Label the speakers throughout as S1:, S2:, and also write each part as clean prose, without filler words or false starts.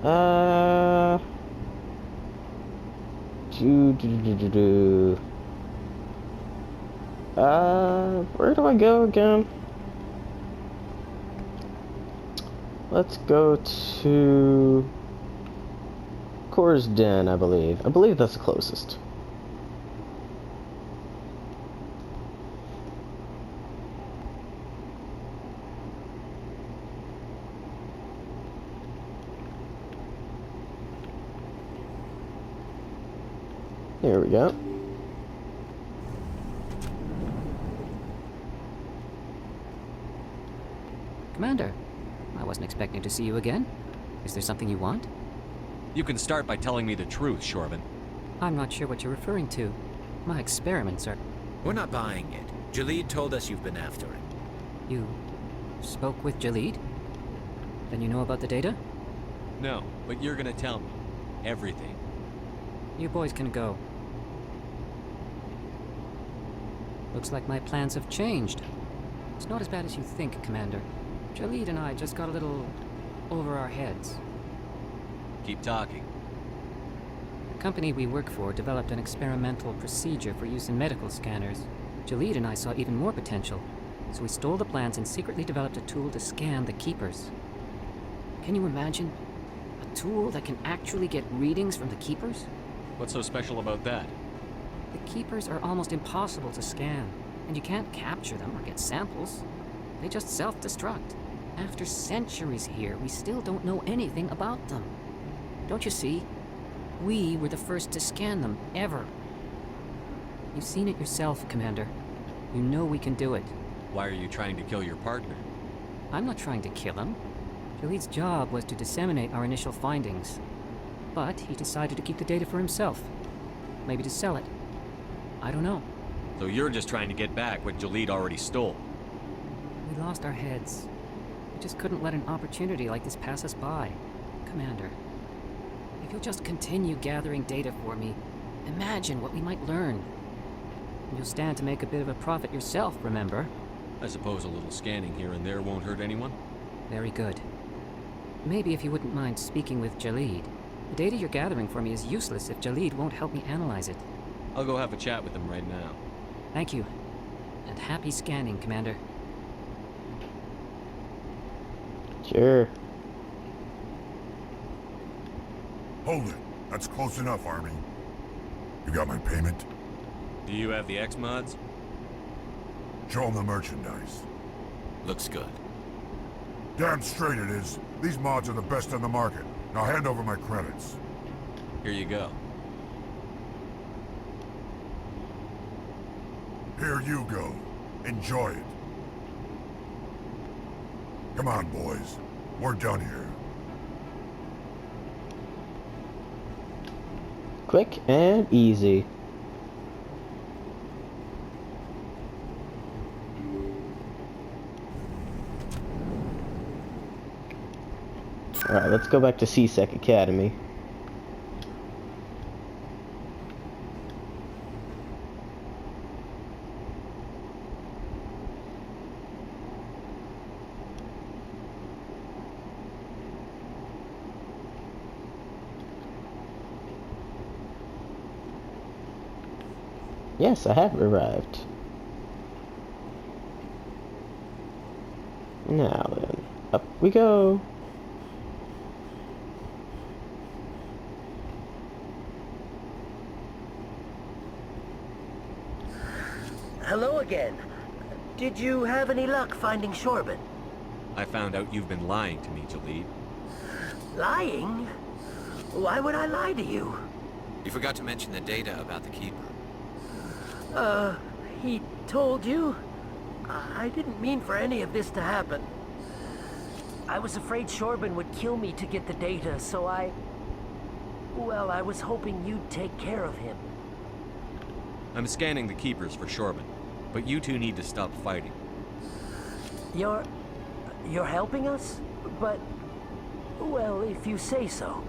S1: Uh, do. Where do I go again? Let's go to Core's Den, I believe. I believe that's the closest. Here we go.
S2: Commander, I wasn't expecting to see you again. Is there something you want?
S3: You can start by telling me the truth, Shorban.
S2: I'm not sure what you're referring to. My experiments are...
S4: We're not buying it. Jalid told us you've been after it.
S2: You spoke with Jalid? Then you know about the data?
S3: No, but you're gonna tell me. Everything.
S2: You boys can go. Looks like my plans have changed. It's not as bad as you think, Commander. Jalid and I just got a little over our heads.
S3: Keep talking.
S2: The company we work for developed an experimental procedure for use in medical scanners. Jalid and I saw even more potential, so we stole the plans and secretly developed a tool to scan the Keepers. Can you imagine? A tool that can actually get readings from the Keepers?
S3: What's so special about that?
S2: The Keepers are almost impossible to scan, and you can't capture them or get samples. They just self-destruct. After centuries here, we still don't know anything about them. Don't you see? We were the first to scan them, ever. You've seen it yourself, Commander. You know we can do it.
S3: Why are you trying to kill your partner?
S2: I'm not trying to kill him. Jalid's job was to disseminate our initial findings. But he decided to keep the data for himself. Maybe to sell it. I don't know.
S3: So you're just trying to get back what Jalid already stole.
S2: We lost our heads. We just couldn't let an opportunity like this pass us by. Commander, if you'll just continue gathering data for me, imagine what we might learn. And you'll stand to make a bit of a profit yourself, remember?
S3: I suppose a little scanning here and there won't hurt anyone?
S2: Very good. Maybe if you wouldn't mind speaking with Jalid. The data you're gathering for me is useless if Jalid won't help me analyze it.
S3: I'll go have a chat with him right now.
S2: Thank you. And happy scanning, Commander.
S1: Sure.
S5: Hold it. That's close enough, Army. You got my payment?
S3: Do you have the X-Mods?
S5: Show them the merchandise.
S4: Looks good.
S5: Damn straight it is. These mods are the best on the market. Now hand over my credits.
S3: Here you go.
S5: Here you go. Enjoy it. Come on, boys. We're done here.
S1: Quick and easy. Alright, let's go back to C-Sec Academy. Yes, I have arrived. Now then, up we go.
S6: Hello again. Did you have any luck finding Shorban?
S3: I found out you've been lying to me, Jalid.
S6: Lying? Why would I lie to you?
S4: You forgot to mention the data about the Keeper.
S6: He told you? I didn't mean for any of this to happen. I was afraid Shorban would kill me to get the data, so well, I was hoping you'd take care of him.
S3: I'm scanning the Keepers for Shorban, but you two need to stop fighting.
S6: You're helping us? But, well, if you say so.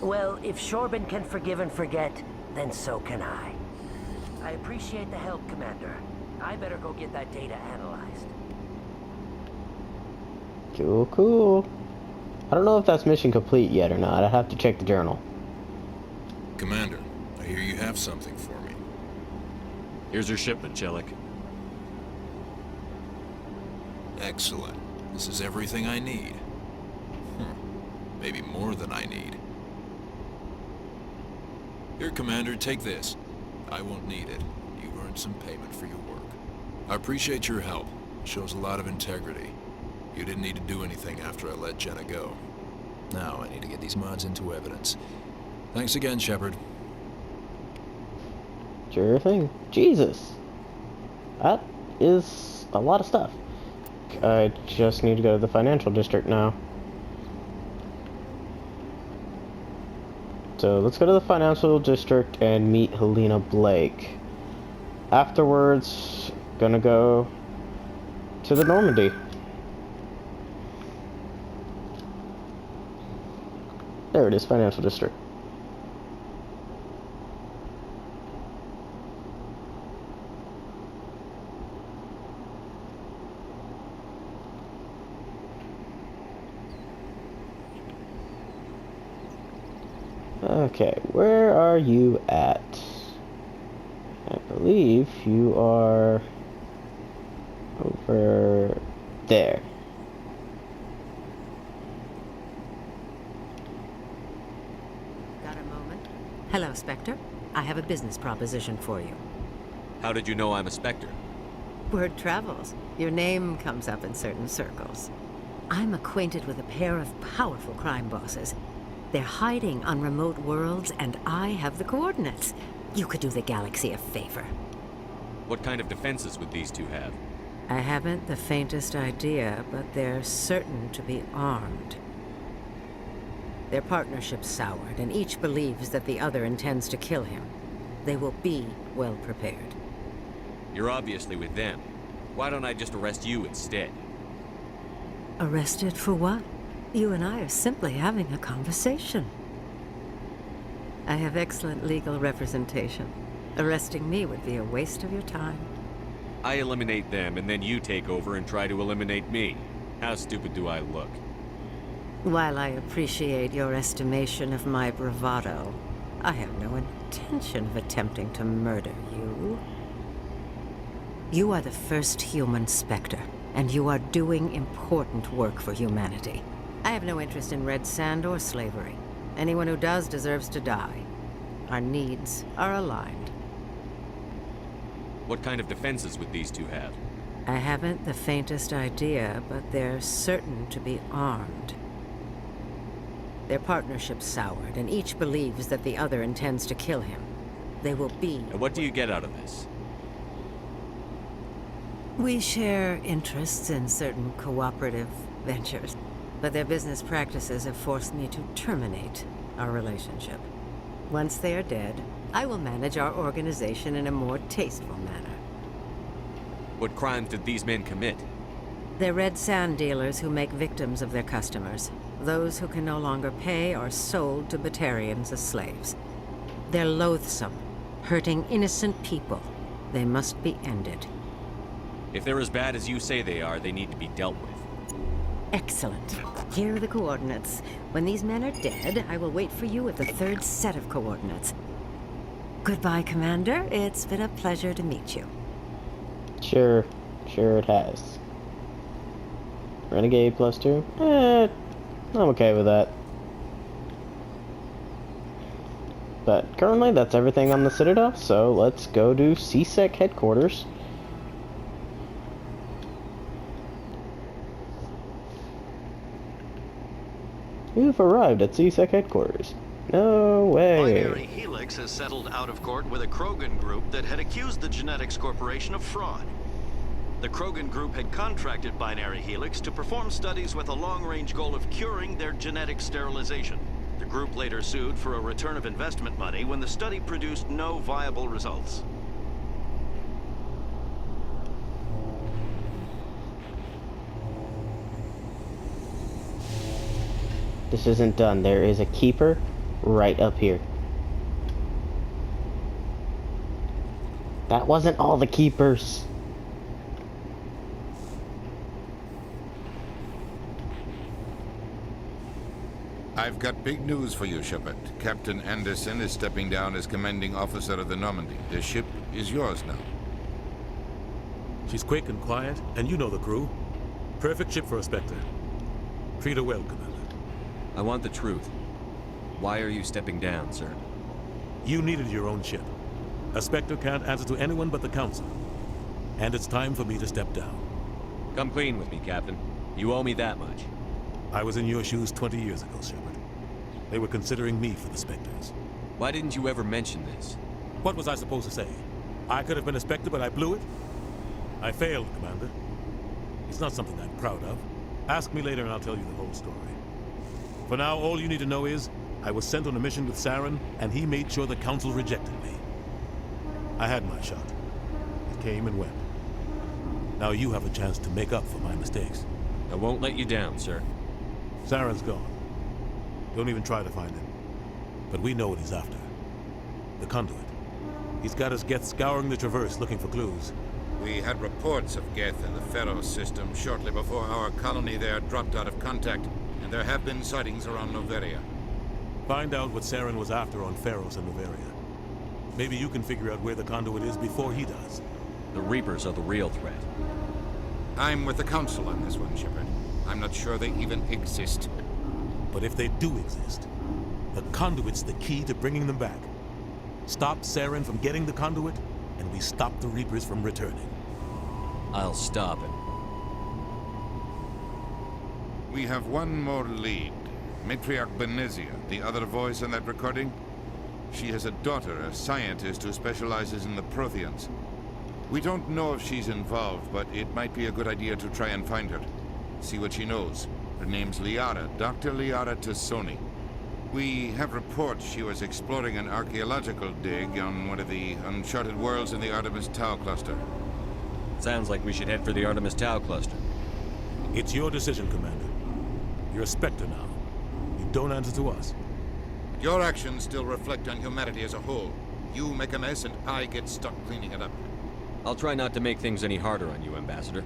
S6: Well, if Shorban can forgive and forget, then so can I. I appreciate the help, Commander. I better go get that data analyzed.
S1: Cool, cool. I don't know if that's mission complete yet or not. I have to check the journal.
S7: Commander, I hear you have something for me.
S3: Here's your shipment, Chelik.
S7: Excellent. This is everything I need. Maybe more than I need. Here, Commander, take this. I won't need it. You've earned some payment for your work. I appreciate your help. It shows a lot of integrity. You didn't need to do anything after I let Jenna go. Now I need to get these mods into evidence. Thanks again, Shepard.
S1: Sure thing. Jesus. That is a lot of stuff. I just need to go to the financial district now. So let's go to the financial district and meet Helena Blake. Afterwards, gonna go to the Normandy. There it is, financial district. Okay, where are you at? I believe you are over there.
S8: Got a moment? Hello, Spectre. I have a business proposition for you.
S3: How did you know I'm a Spectre?
S8: Word travels. Your name comes up in certain circles. I'm acquainted with a pair of powerful crime bosses. They're hiding on remote worlds, and I have the coordinates. You could do the galaxy a favor.
S3: What kind of defenses would these two have?
S8: I haven't the faintest idea, but they're certain to be armed. Their partnership's soured, and each believes that the other intends to kill him. They will be well prepared.
S3: You're obviously with them. Why don't I just arrest you instead?
S8: Arrested for what? You and I are simply having a conversation. I have excellent legal representation. Arresting me would be a waste of your time.
S3: I eliminate them, and then you take over and try to eliminate me. How stupid do I look?
S8: While I appreciate your estimation of my bravado, I have no intention of attempting to murder you. You are the first human Spectre, and you are doing important work for humanity. I have no interest in red sand or slavery. Anyone who does deserves to die. Our needs are aligned.
S3: What kind of defenses would these two have?
S8: I haven't the faintest idea, but they're certain to be armed. Their partnership's soured, and each believes that the other intends to kill him. They will be...
S3: And what do you get out of this?
S8: We share interests in certain cooperative ventures, but their business practices have forced me to terminate our relationship. Once they are dead, I will manage our organization in a more tasteful manner.
S3: What crimes did these men commit?
S8: They're red sand dealers who make victims of their customers. Those who can no longer pay are sold to Batarians as slaves. They're loathsome, hurting innocent people. They must be ended.
S3: If they're as bad as you say they are, they need to be dealt with.
S8: Excellent. Here are the coordinates. When these men are dead, I will wait for you at the third set of coordinates. Goodbye, Commander. It's been a pleasure to meet you.
S1: Sure it has. Renegade +2? I'm okay with that. But currently, that's everything on the Citadel, so let's go to C-Sec headquarters. You've arrived at C-Sec headquarters. No way.
S9: Binary Helix has settled out of court with a Krogan group that had accused the Genetics Corporation of fraud. The Krogan group had contracted Binary Helix to perform studies with a long-range goal of curing their genetic sterilization. The group later sued for a return of investment money when the study produced no viable results.
S1: This isn't done. There is a keeper right up here. That wasn't all the keepers.
S10: I've got big news for you, Shepard. Captain Anderson is stepping down as commanding officer of the Normandy. The ship is yours now.
S11: She's quick and quiet, and you know the crew. Perfect ship for a Spectre. Treat her well, Commander.
S3: I want the truth. Why are you stepping down, sir?
S11: You needed your own ship. A Spectre can't answer to anyone but the Council. And it's time for me to step down.
S3: Come clean with me, Captain. You owe me that much.
S11: I was in your shoes 20 years ago, Shepard. They were considering me for the Spectres.
S3: Why didn't you ever mention this?
S11: What was I supposed to say? I could have been a Spectre, but I blew it? I failed, Commander. It's not something I'm proud of. Ask me later and I'll tell you the whole story. For now, all you need to know is, I was sent on a mission with Saren, and he made sure the Council rejected me. I had my shot. It came and went. Now you have a chance to make up for my mistakes.
S3: I won't let you down, sir.
S11: Saren's gone. Don't even try to find him. But we know what he's after. The Conduit. He's got his Geth scouring the Traverse looking for clues.
S10: We had reports of Geth in the Pharaoh system shortly before our colony there dropped out of contact, and there have been sightings around Noveria.
S11: Find out what Saren was after on Pharos and Noveria. Maybe you can figure out where the Conduit is before he does.
S3: The Reapers are the real threat.
S10: I'm with the Council on this one, Shepard. I'm not sure they even exist.
S11: But if they do exist, the Conduit's the key to bringing them back. Stop Saren from getting the Conduit, and we stop the Reapers from returning.
S3: I'll stop him.
S10: We have one more lead. Matriarch Benezia, the other voice in that recording. She has a daughter, a scientist who specializes in the Protheans. We don't know if she's involved, but it might be a good idea to try and find her. See what she knows. Her name's Liara, Dr. Liara Tassoni. We have reports she was exploring an archaeological dig on one of the uncharted worlds in the Artemis Tau cluster.
S3: Sounds like we should head for the Artemis Tau cluster.
S11: It's your decision, Commander. You're a Spectre now. You don't answer to us.
S10: Your actions still reflect on humanity as a whole. You make a mess and I get stuck cleaning it up.
S3: I'll try not to make things any harder on you, Ambassador.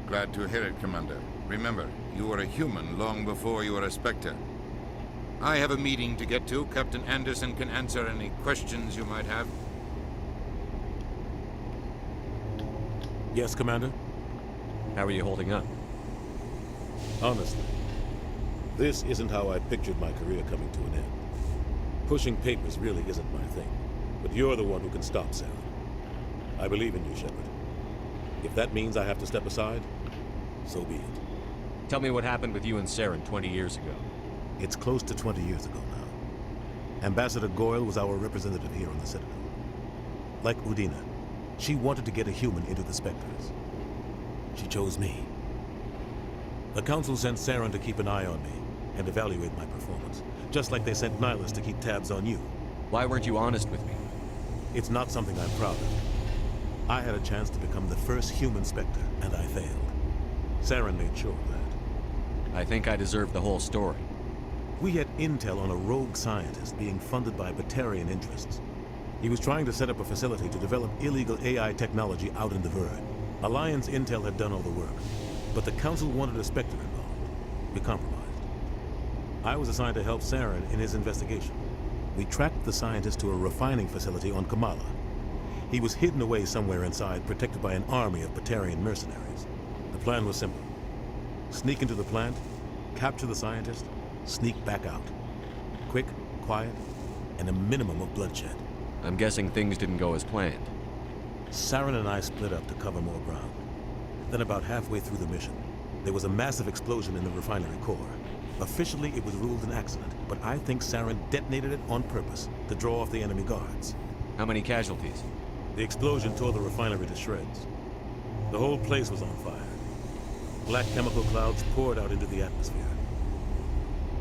S10: Glad to hear it, Commander. Remember, you were a human long before you were a Spectre. I have a meeting to get to. Captain Anderson can answer any questions you might have.
S11: Yes, Commander?
S3: How are you holding up?
S11: Honestly, this isn't how I pictured my career coming to an end. Pushing papers really isn't my thing, but you're the one who can stop Saren. I believe in you, Shepard. If that means I have to step aside, so be it.
S3: Tell me what happened with you and Saren 20 years ago.
S11: It's close to 20 years ago now. Ambassador Goyle was our representative here on the Citadel. Like Udina, she wanted to get a human into the Spectres. She chose me. The Council sent Saren to keep an eye on me and evaluate my performance, just like they sent Nihilus to keep tabs on you.
S3: Why weren't you honest with me?
S11: It's not something I'm proud of. I had a chance to become the first human Spectre, and I failed. Saren made sure of that.
S3: I think I deserve the whole story.
S11: We had intel on a rogue scientist being funded by Batarian interests. He was trying to set up a facility to develop illegal AI technology out in the Verd. Alliance intel had done all the work, but the Council wanted a Spectre involved. We compromised. I was assigned to help Saren in his investigation. We tracked the scientist to a refining facility on Kamala. He was hidden away somewhere inside, protected by an army of Batarian mercenaries. The plan was simple. Sneak into the plant, capture the scientist, sneak back out. Quick, quiet, and a minimum of bloodshed.
S3: I'm guessing things didn't go as planned.
S11: Saren and I split up to cover more ground. Then about halfway through the mission, there was a massive explosion in the refinery core. Officially, it was ruled an accident, but I think Saren detonated it on purpose to draw off the enemy guards.
S3: How many casualties?
S11: The explosion tore the refinery to shreds. The whole place was on fire. Black chemical clouds poured out into the atmosphere.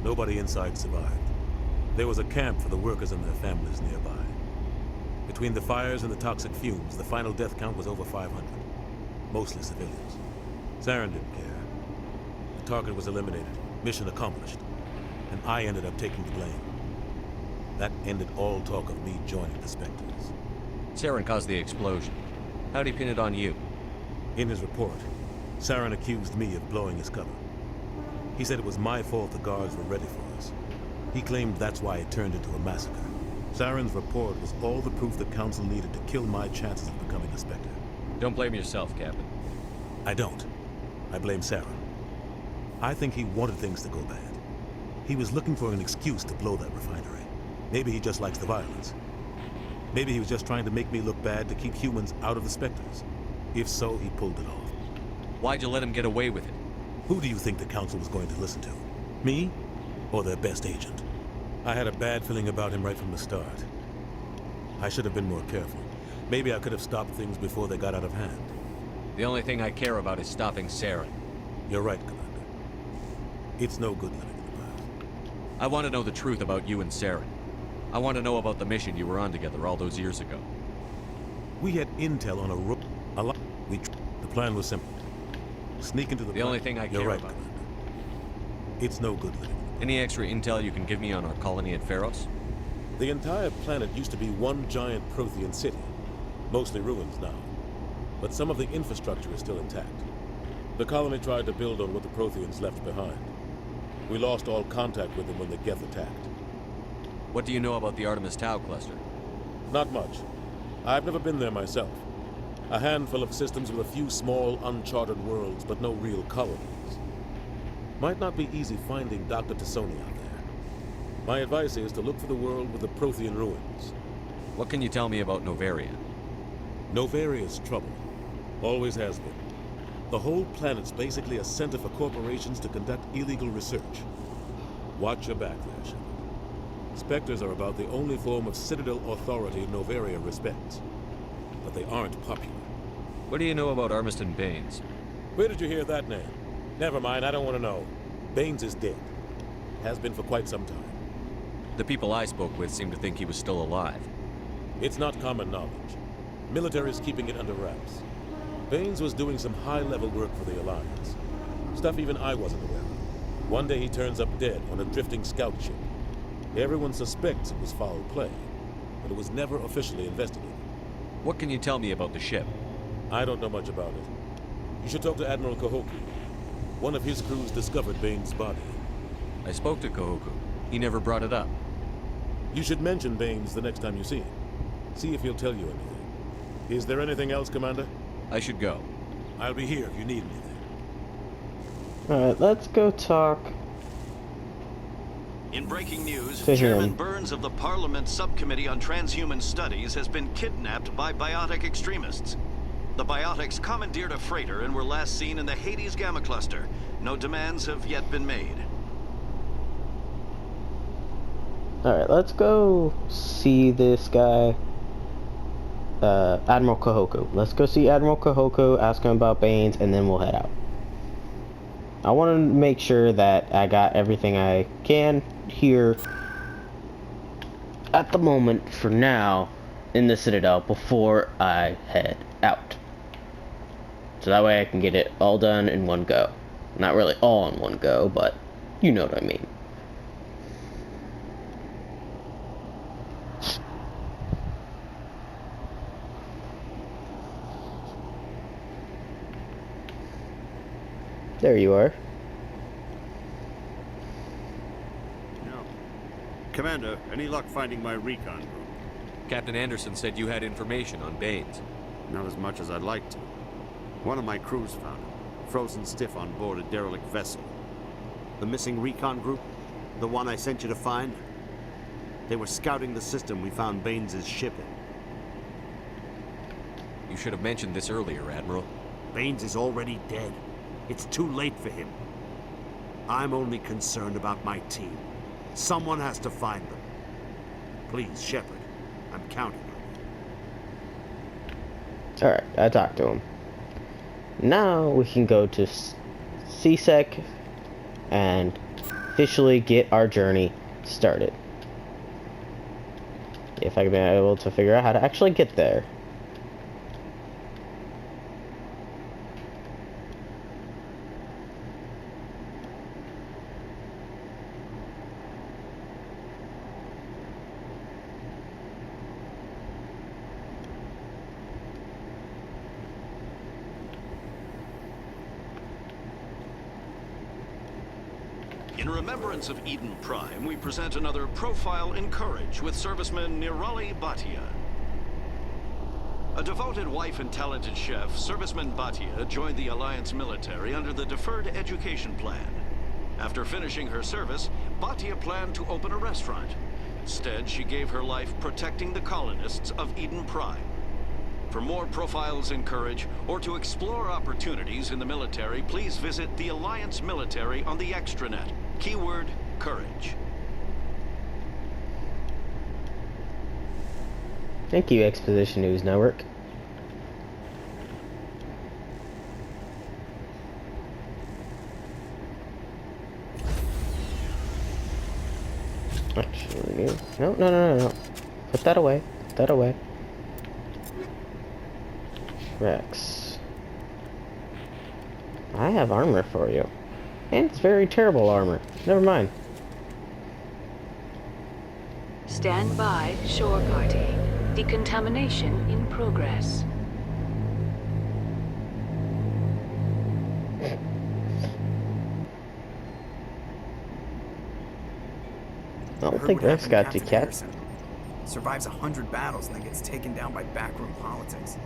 S11: Nobody inside survived. There was a camp for the workers and their families nearby. Between the fires and the toxic fumes, the final death count was over 500. Mostly civilians. Saren didn't care. The target was eliminated, mission accomplished, and I ended up taking the blame. That ended all talk of me joining the Spectres.
S3: Saren caused the explosion. How'd he pin it on you?
S11: In his report, Saren accused me of blowing his cover. He said it was my fault the guards were ready for us. He claimed that's why it turned into a massacre. Saren's report was all the proof the Council needed to kill my chances of becoming a Spectre.
S3: Don't blame yourself, Captain.
S11: I don't. I blame Saren. I think he wanted things to go bad. He was looking for an excuse to blow that refinery. Maybe he just likes the violence. Maybe he was just trying to make me look bad to keep humans out of the Spectres. If so, he pulled it off.
S3: Why'd you let him get away with it?
S11: Who do you think the Council was going to listen to? Me? Or their best agent? I had a bad feeling about him right from the start. I should have been more careful. Maybe I could have stopped things before they got out of hand.
S3: The only thing I care about is stopping Saren.
S11: You're right, Commander. It's no good living in the past.
S3: I want to know the truth about you and Saren. I want to know about the mission you were on together all those years ago.
S11: We had intel on a rope. The plan was simple. Sneak into the
S3: The only thing I
S11: You're
S3: care
S11: right,
S3: about.
S11: Commander. It's no good living.
S3: Any extra intel you can give me on our colony at Pharos?
S11: The entire planet used to be one giant Prothean city. Mostly ruins now. But some of the infrastructure is still intact. The colony tried to build on what the Protheans left behind. We lost all contact with them when the Geth attacked.
S3: What do you know about the Artemis Tau cluster?
S11: Not much. I've never been there myself. A handful of systems with a few small, uncharted worlds, but no real colonies. Might not be easy finding Dr. T'Soni out there. My advice is to look for the world with the Prothean ruins.
S3: What can you tell me about Novaria?
S11: Novaria's trouble. Always has been. The whole planet's basically a center for corporations to conduct illegal research. Watch your back there, Shepard. Spectres are about the only form of Citadel authority Novaria respects. But they aren't popular.
S3: What do you know about Armiston Baines?
S11: Where did you hear that name? Never mind, I don't want to know. Baines is dead. Has been for quite some time.
S3: The people I spoke with seemed to think he was still alive.
S11: It's not common knowledge. Military's keeping it under wraps. Baines was doing some high-level work for the Alliance. Stuff even I wasn't aware of. One day he turns up dead on a drifting scout ship. Everyone suspects it was foul play, but it was never officially investigated.
S3: What can you tell me about the ship?
S11: I don't know much about it. You should talk to Admiral Kahoku. One of his crews discovered Baines' body.
S3: I spoke to Kahoku. He never brought it up.
S11: You should mention Baines the next time you see him. See if he'll tell you anything. Is there anything else, Commander?
S3: I should go.
S11: I'll be here if you need anything.
S1: Alright, let's go talk.
S9: In breaking news,
S1: To
S9: Chairman
S1: him.
S9: Burns of the Parliament Subcommittee on Transhuman Studies has been kidnapped by biotic extremists. The biotics commandeered a freighter and were last seen in the Hades Gamma Cluster. No demands have yet been made.
S1: Alright, let's go see this guy. Admiral Kahoku. Let's go see Admiral Kahoku, ask him about Baines, and then we'll head out. I want to make sure that I got everything I can here at the moment for now in the Citadel before I head out. So that way I can get it all done in one go. Not really all in one go, but you know what I mean. There you are.
S12: No. Commander, any luck finding my recon group?
S3: Captain Anderson said you had information on Baines.
S12: Not as much as I'd like to. One of my crews found him, frozen stiff on board a derelict vessel. The missing recon group? The one I sent you to find? They were scouting the system we found Baines' ship in.
S3: You should have mentioned this earlier, Admiral.
S12: Baines is already dead. It's too late for him. I'm only concerned about my team. Someone has to find them. Please, Shepard, I'm counting on you.
S1: Alright, I talked to him. Now we can go to CSEC and officially get our journey started. If I can be able to figure out how to actually get there.
S9: In remembrance of Eden Prime, we present another profile in courage with serviceman Nirali Bhatia. A devoted wife and talented chef, Serviceman Bhatia joined the Alliance military under the Deferred Education Plan. After finishing her service, Bhatia planned to open a restaurant. Instead, she gave her life protecting the colonists of Eden Prime. For more profiles in courage, or to explore opportunities in the military, please visit the Alliance military on the extranet. Keyword, courage.
S1: Thank you, Exposition News Network. Actually, no. Put that away. Put that away. Rex. I have armor for you. And it's very terrible armor. Never mind.
S13: Stand by, shore party. Decontamination in progress.
S1: I don't think Rex got you, Cat.
S14: Survives 100 battles and then gets taken down by backroom politics.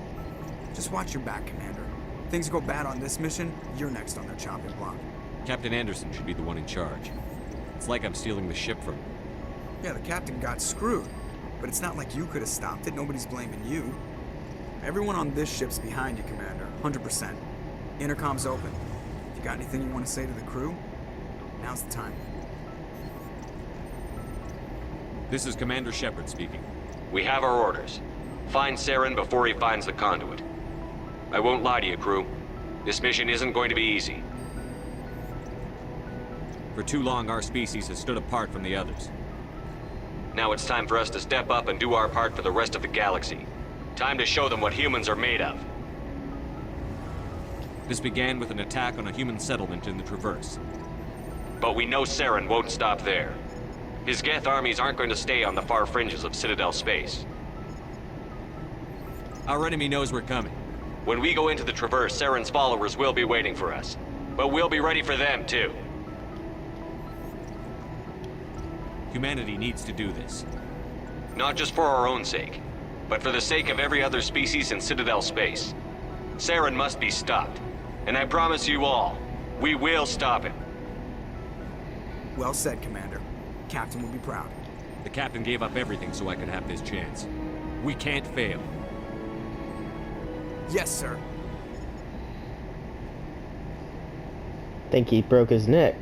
S14: Just watch your back, Commander. Things go bad on this mission, you're next on their chopping block.
S3: Captain Anderson should be the one in charge. It's like I'm stealing the ship from him.
S14: Yeah, the captain got screwed. But it's not like you could have stopped it. Nobody's blaming you. Everyone on this ship's behind you, Commander. 100%. Intercom's open. If you got anything you want to say to the crew, now's the time.
S3: This is Commander Shepard speaking.
S15: We have our orders. Find Saren before he finds the conduit. I won't lie to you, crew. This mission isn't going to be easy.
S3: For too long, our species has stood apart from the others.
S15: Now it's time for us to step up and do our part for the rest of the galaxy. Time to show them what humans are made of.
S3: This began with an attack on a human settlement in the Traverse.
S15: But we know Saren won't stop there. His Geth armies aren't going to stay on the far fringes of Citadel space.
S3: Our enemy knows we're coming.
S15: When we go into the Traverse, Saren's followers will be waiting for us. But we'll be ready for them, too.
S3: Humanity needs to do this.
S15: Not just for our own sake, but for the sake of every other species in Citadel space. Saren must be stopped. And I promise you all, we will stop him.
S14: Well said, Commander. Captain will be proud.
S3: The captain gave up everything so I could have this chance. We can't fail.
S14: Yes, sir.
S1: Think he broke his neck.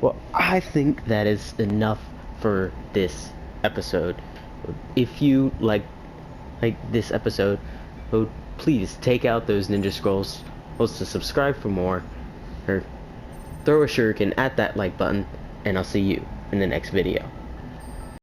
S1: Well, I think that is enough for this episode. If you like this episode, please take out those ninja scrolls, to subscribe for more, or throw a shuriken at that like button, and I'll see you in the next video.